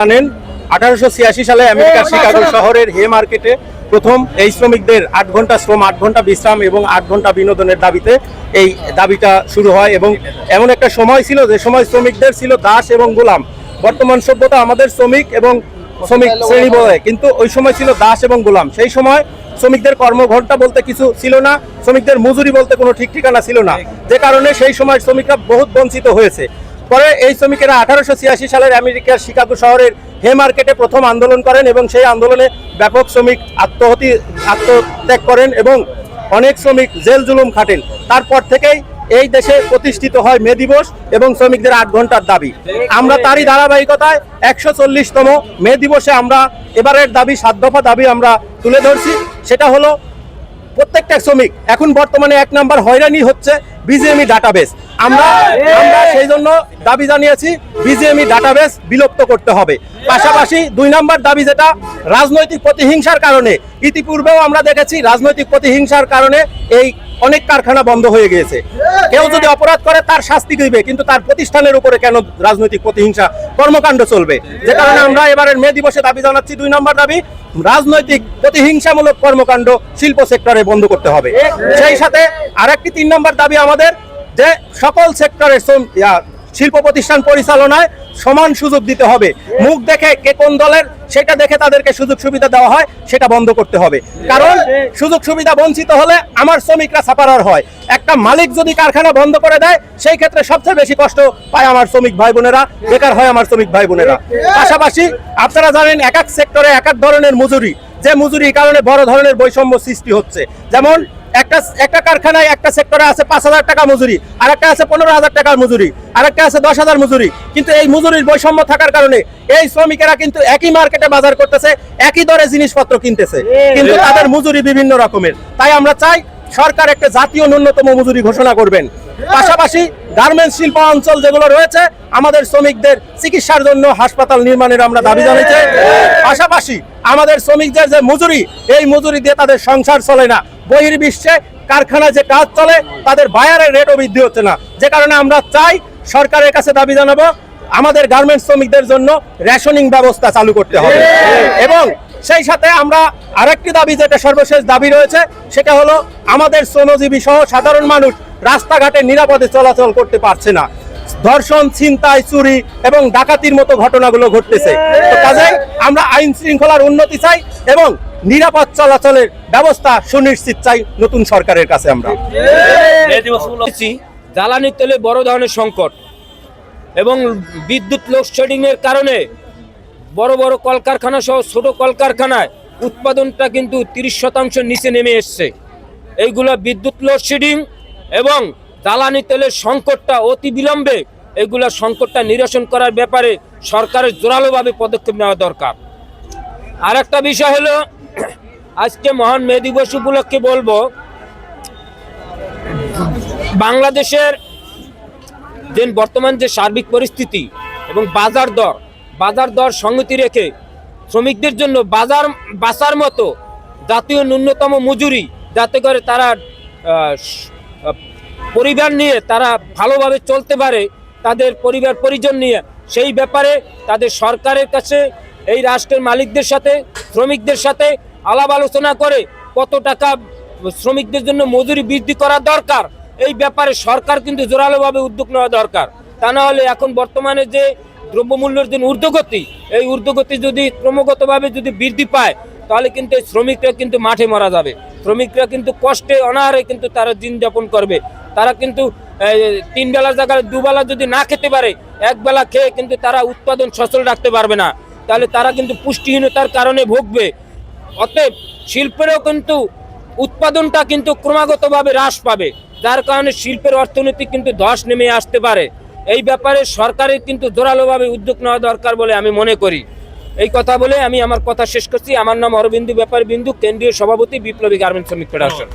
জানেন 1886 সালে আমেরিকার শিকাগো শহরের হে মার্কেটে প্রথম এই শ্রমিকদের 8 ঘন্টা শ্রম, 8 ঘন্টা বিশ্রাম এবং 8 ঘন্টা বিনোদনের দাবিতে এই দাবিটা শুরু হয়। এবং এমন একটা সময় ছিল যে সময় শ্রমিকদের ছিল দাস এবং গোলাম। বর্তমান সভ্যতা আমাদের শ্রমিক এবং শ্রমিক শ্রেণী বলে, কিন্তু ওই সময় ছিল দাস এবং গোলাম। সেই সময় শ্রমিকদের কর্মঘণ্টা বলতে কিছু ছিল না, শ্রমিকদের মজুরি বলতে কোনো ঠিক ঠিকানা ছিল না, যে কারণে সেই সময় শ্রমিকরা বহুত বঞ্চিত হয়েছে। পরে এই শ্রমিকেরা 1886 সালের আমেরিকার শিকাগো শহরের হে মার্কেটে প্রথম আন্দোলন করেন এবং সেই আন্দোলনে ব্যাপক শ্রমিক আত্মত্যাগ করেন এবং অনেক শ্রমিক জেল জুলুম খাটেন। তারপর থেকেই এই দেশে প্রতিষ্ঠিত হয় মে দিবস এবং শ্রমিকদের 8 ঘন্টার দাবি। আমরা তারই ধারাবাহিকতায় 140তম মে দিবসে আমরা এবারের দাবি 7 দফা দাবি আমরা তুলে ধরছি। সেটা হলো প্রত্যেকটা শ্রমিক এখন বর্তমানে 1 নাম্বার হয়রানি হচ্ছে বিজিএমই ডাটাবেস। আমরা সেই জন্য দাবি জানিয়েছি বিজিএমই ডাটাবেস বিলুপ্ত করতে হবে। পাশাপাশি 2 নাম্বার দাবি যেটা রাজনৈতিক প্রতিহিংসার কারণে, ইতিপূর্বেও আমরা দেখেছি রাজনৈতিক প্রতিহিংসার কারণে এই অনেক কারখানা বন্ধ হয়ে গিয়েছে। কেউ যদি অপরাধ করে তার শাস্তি দিবে, কিন্তু তার প্রতিষ্ঠানের উপরে কেন রাজনৈতিক প্রতিহিংসা কর্মকাণ্ড চলবে? যে কারণে আমরা এবারের মে দিবসে দাবি জানাচ্ছি 2 নম্বর দাবি রাজনৈতিক প্রতিহিংসামূলক কর্মকাণ্ড শিল্প সেক্টরে বন্ধ করতে হবে। সেই সাথে আরেকটি 3 নম্বর দাবি আমাদের যে সকল সেক্টরে শিল্প প্রতিষ্ঠান পরিচালনায় সমান সুযোগ দিতে হবে। মুখ দেখে কে কোন দলের সেটা দেখে তাদেরকে সুযোগ সুবিধা দেওয়া হয়, সেটা বন্ধ করতে হবে। কারণ সুযোগ সুবিধা বঞ্চিত হলে আমার শ্রমিকরা সাফারার হয়। একটা মালিক যদি কারখানা বন্ধ করে দেয়, সেই ক্ষেত্রে সবচেয়ে বেশি কষ্ট পায় আমার শ্রমিক ভাই বোনেরা, বেকার হয় আমার শ্রমিক ভাই বোনেরা। পাশাপাশি আপনারা জানেন এক এক সেক্টরে এক এক ধরনের মজুরি, যে মজুরির কারণে বড় ধরনের বৈষম্য সৃষ্টি হচ্ছে। যেমন একটা কারখানায় একটা সেক্টরে আছে 5,000 টাকা মজুরি, আর একটা আছে 15,000 টাকার মজুরি, আর একটা আছে 10,000 মজুরি। কিন্তু এই মজুরির বৈষম্য থাকার কারণে এই শ্রমিকেরা কিন্তু একই মার্কেটে বাজার করতেছে, একই দরে জিনিসপত্র কিনতেছে, কিন্তু তাদের মজুরি বিভিন্ন রকমের। তাই আমরা চাই সরকার একটা জাতীয় ন্যূনতম মজুরি ঘোষণা করবেন। পাশাপাশি গার্মেন্টস শিল্প অঞ্চল যেগুলো রয়েছে আমাদের শ্রমিকদের চিকিৎসার জন্য হাসপাতাল নির্মাণের আমরা দাবি জানাচ্ছি। পাশাপাশি আমাদের শ্রমিকদের যে মজুরি, এই মজুরি দিয়ে তাদের সংসার চলে না। বহির্বিশ্বে কারখানায় যে কাজ চলে তাদের বায়ারের রেটও বৃদ্ধি হচ্ছে না। যে কারণে আমরা চাই সরকারের কাছে দাবি জানাবো আমাদের গার্মেন্টস শ্রমিকদের জন্য রেশনিং ব্যবস্থা চালু করতে হবে। এবং সেই সাথে আমরা আরেকটি দাবি, যেটা সর্বশেষ দাবি রয়েছে, সেটা হলো আমাদের শ্রমজীবী সহ সাধারণ মানুষ রাস্তাঘাটে নিরাপদে চলাচল করতে পারছে না। ধর্ষণ, ছিনতাই, চুরি এবং ডাকাতির মতো ঘটনাগুলো ঘটতেছে। তো কাজেই আমরা আইন শৃঙ্খলার উন্নতি চাই এবং নিরাপদ চলাচলের ব্যবস্থা সুনিশ্চিত চাই নতুন সরকারের কাছে। আমরা জ্বালানি তেলে বড় ধরনের সংকট এবং বিদ্যুৎ লোডশেডিং এর কারণে বড় বড় কলকারখানা সহ ছোট কলকারখানায় উৎপাদনটা কিন্তু 30% নিচে নেমে এসছে। এইগুলো বিদ্যুৎ লোডশেডিং এবং জ্বালানি তেলের সংকটটা অতি বিলম্বে এগুলা সংকটটা নিরসন করার ব্যাপারে সরকারের জোরালোভাবে পদক্ষেপ নেওয়া দরকার। আর একটা বিষয় হলো আজকে মহান মে দিবস উপলক্ষে বলবো, বাংলাদেশের যে বর্তমান যে সার্বিক পরিস্থিতি এবং বাজার দর সংগতি রেখে শ্রমিকদের জন্য বাঁচার মতো জাতীয় ন্যূনতম মজুরি, যাতে করে তারা পরিবার নিয়ে তারা ভালোভাবে চলতে পারে, তাদের পরিবার পরিজন নিয়ে, সেই ব্যাপারে তাদের সরকারের কাছে এই রাষ্ট্রের মালিকদের সাথে শ্রমিকদের সাথে আলাপ আলোচনা করে কত টাকা শ্রমিকদের জন্য মজুরি বৃদ্ধি করা দরকার, এই ব্যাপারে সরকার কিন্তু জোরালোভাবে উদ্যোগ নেওয়া দরকার। তা না হলে এখন বর্তমানে যে দ্রব্যমূল্যের যে ঊর্ধ্বগতি, এই ঊর্ধ্বগতি যদি ক্রমাগতভাবে যদি বৃদ্ধি পায়, তাহলে কিন্তু এই শ্রমিকরা কিন্তু মাঠে মারা যাবে। শ্রমিকরা কিন্তু কষ্টে অনাহারে কিন্তু তারা দিন যাপন করবে। তারা কিন্তু 3 বেলার জায়গায় 2 বেলা যদি না খেতে পারে, 1 বেলা খেয়ে কিন্তু তারা উৎপাদন সচল রাখতে পারবে না, তাহলে তারা কিন্তু পুষ্টিহীনতার কারণে ভুগবে। অতএব শিল্পেরও কিন্তু উৎপাদনটা কিন্তু ক্রমাগতভাবে হ্রাস পাবে, যার কারণে শিল্পের অর্থনীতি কিন্তু ধস নেমে আসতে পারে। এই ব্যাপারে সরকারের কিন্তু জোরালোভাবে উদ্যোগ নেওয়া দরকার বলে আমি মনে করি। এই কথা বলে আমি আমার কথা শেষ করছি। আমার নাম অরবিন্দু ব্যাপার বিন্দু, কেন্দ্রীয় সভাপতি, বিপ্লবী গার্মেন্টস শ্রমিক ফেডারেশন।